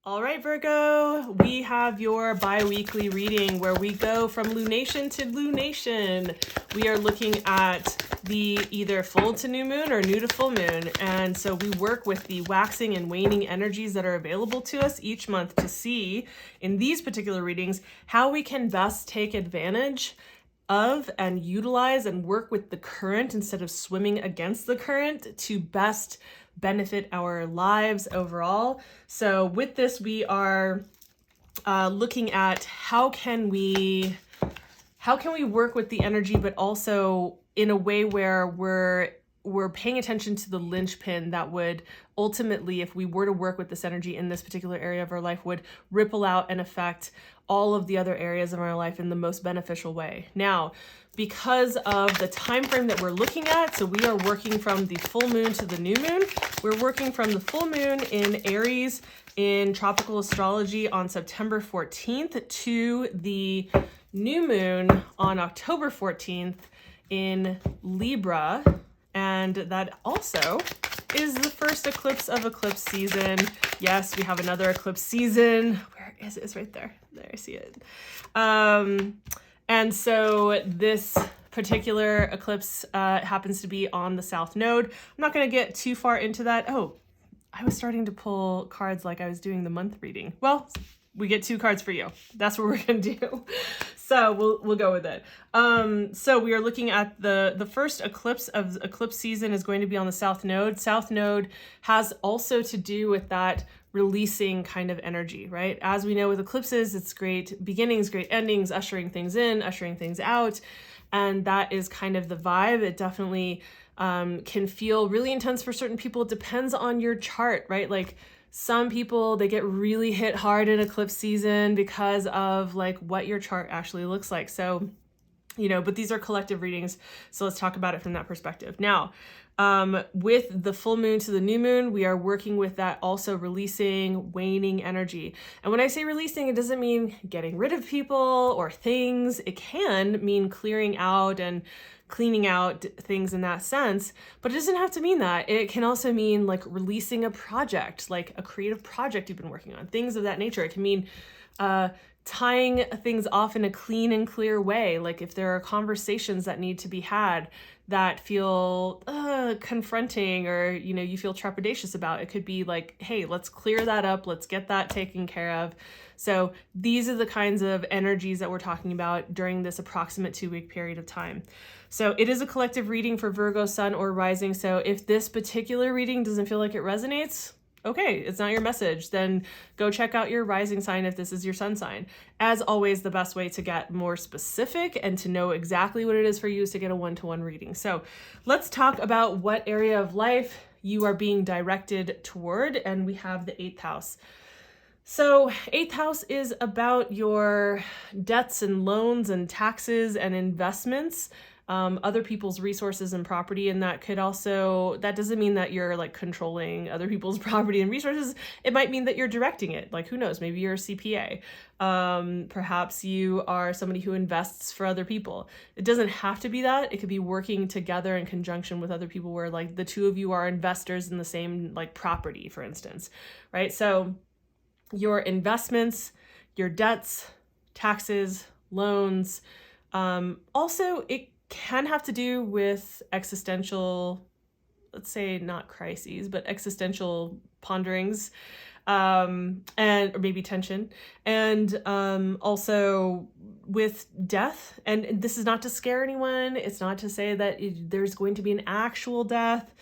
All right, Virgo, we have your bi-weekly reading where we go from lunation to lunation. We are looking at the either full to new moon or new to full moon. And so we work with the waxing and waning energies that are available to us each month to see in these particular readings how we can best take advantage of and utilize and work with the current instead of swimming against the current to best benefit our lives overall. So with this, we are looking at how can we work with the energy, but also in a way where we're paying attention to the linchpin that would ultimately, if we were to work with this energy in this particular area of our life, would ripple out and affect all of the other areas of our life in the most beneficial way. Now, because of the time frame that we're looking at, so we are working from the full moon to the new moon. We're working from the full moon in Aries in tropical astrology on September 14th to the new moon on October 14th in Libra. And that also is the first eclipse of eclipse season. Yes, we have another eclipse season. Where is it? It's right there. There, I see it. And so this particular eclipse happens to be on the South Node. I'm not going to get too far into that. Oh, I was starting to pull cards like I was doing the month reading. Well, we get 2 cards for you. That's what we're going to do. So we'll go with it. So we are looking at the first eclipse of eclipse season is going to be on the South Node. South Node has also to do with that releasing kind of energy, right? As we know with eclipses, it's great beginnings, great endings, ushering things in, ushering things out. And that is kind of the vibe. It definitely can feel really intense for certain people. It depends on your chart, right? Like some people, they get really hit hard in eclipse season because of like what your chart actually looks like. So, but these are collective readings. So let's talk about it from that perspective. Now, with the full moon to the new moon, we are working with that also releasing, waning energy. And when I say releasing, it doesn't mean getting rid of people or things. It can mean clearing out and cleaning out things in that sense, but it doesn't have to mean that. It can also mean like releasing a project, like a creative project you've been working on, things of that nature. It can mean tying things off in a clean and clear way. Like if there are conversations that need to be had that feel confronting or, you feel trepidatious about, it could be like, hey, let's clear that up. Let's get that taken care of. So these are the kinds of energies that we're talking about during this approximate 2-week period of time. So it is a collective reading for Virgo, Sun, or Rising. So if this particular reading doesn't feel like it resonates, okay, it's not your message, then go check out your rising sign if this is your sun sign. As always, the best way to get more specific and to know exactly what it is for you is to get a one-to-one reading. So let's talk about what area of life you are being directed toward. And we have the 8th house. So 8th house is about your debts and loans and taxes and investments, other people's resources and property. And that doesn't mean that you're like controlling other people's property and resources. It might mean that you're directing it. Like, who knows, maybe you're a CPA. Perhaps you are somebody who invests for other people. It doesn't have to be that. It could be working together in conjunction with other people where like the two of you are investors in the same like property, for instance, right? So your investments, your debts, taxes, loans, also it can have to do with existential, let's say not crises, but existential ponderings, or maybe tension, and also with death. And this is not to scare anyone. It's not to say that there's going to be an actual death.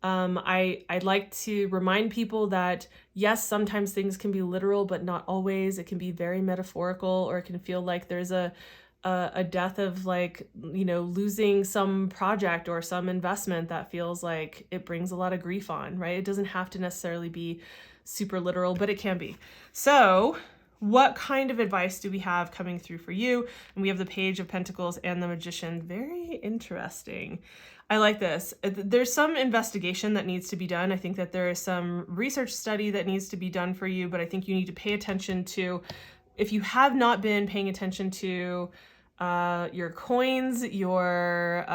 I'd like to remind people that yes, sometimes things can be literal, but not always. It can be very metaphorical, or it can feel like there's a death of like, losing some project or some investment that feels like it brings a lot of grief on, right? It doesn't have to necessarily be super literal, but it can be. So what kind of advice do we have coming through for you? And we have the Page of Pentacles and the Magician. Very interesting. I like this. There's some investigation that needs to be done. I think that there is some research study that needs to be done for you, but I think you need to pay attention to, if you have not been paying attention to your coins, your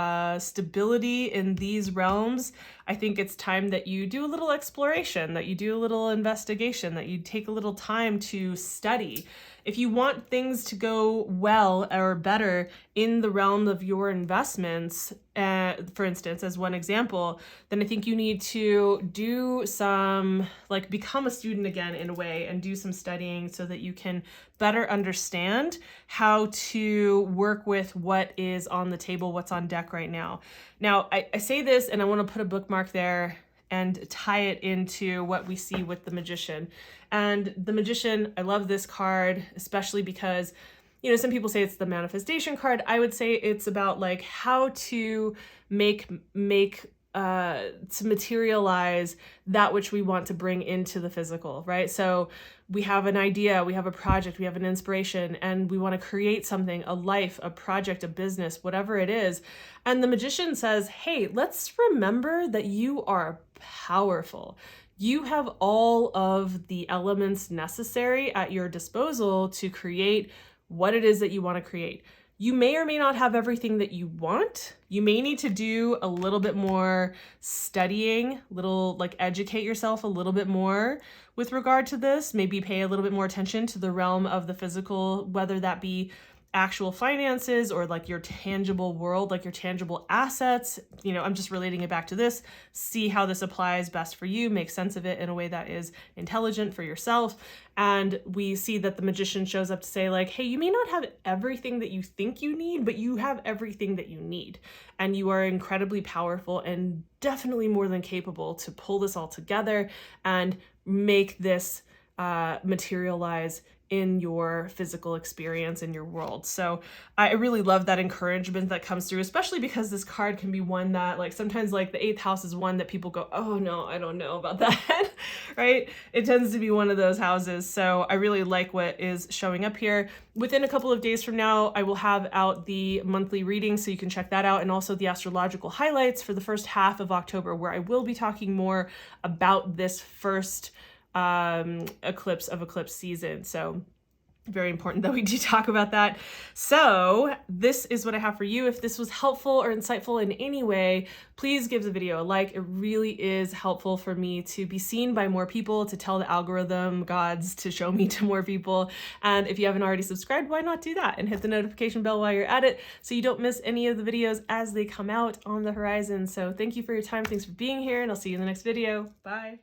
stability in these realms, I think it's time that you do a little exploration, that you do a little investigation, that you take a little time to study. If you want things to go well or better in the realm of your investments, for instance, as one example, then I think you need to do some, like, become a student again in a way and do some studying so that you can better understand how to work with what is on the table, what's on deck right now. Now, I say this and I want to put a bookmark there and tie it into what we see with the Magician. And the Magician, I love this card, especially because, you know, some people say it's the manifestation card. I would say it's about like how to to materialize that which we want to bring into the physical, right? So we have an idea, we have a project, we have an inspiration, and we want to create something, a life, a project, a business, whatever it is. And the Magician says, hey, let's remember that you are powerful. You have all of the elements necessary at your disposal to create what it is that you want to create. You may or may not have everything that you want. You may need to do a little bit more studying, educate yourself a little bit more with regard to this. Maybe pay a little bit more attention to the realm of the physical, whether that be actual finances or like your tangible world, like your tangible assets. You know, I'm just relating it back to this. See how this applies best for you, make sense of it in a way that is intelligent for yourself. And we see that the Magician shows up to say like, hey, you may not have everything that you think you need, but you have everything that you need. And you are incredibly powerful and definitely more than capable to pull this all together and make this materialize in your physical experience in your world. So I really love that encouragement that comes through, especially because this card can be one that, like, sometimes like the 8th house is one that people go, oh no, I don't know about that, right? It tends to be one of those houses. So I really like what is showing up here. Within a couple of days from now, I will have out the monthly reading, so you can check that out, and also the astrological highlights for the first half of October, where I will be talking more about this first eclipse season. So very important that we do talk about that. So this is what I have for you. If this was helpful or insightful in any way, please give the video a like. It really is helpful for me to be seen by more people, to tell the algorithm gods to show me to more people. And if you haven't already subscribed, why not do that and hit the notification bell while you're at it so you don't miss any of the videos as they come out on the horizon. So thank you for your time. Thanks for being here, and I'll see you in the next video. Bye.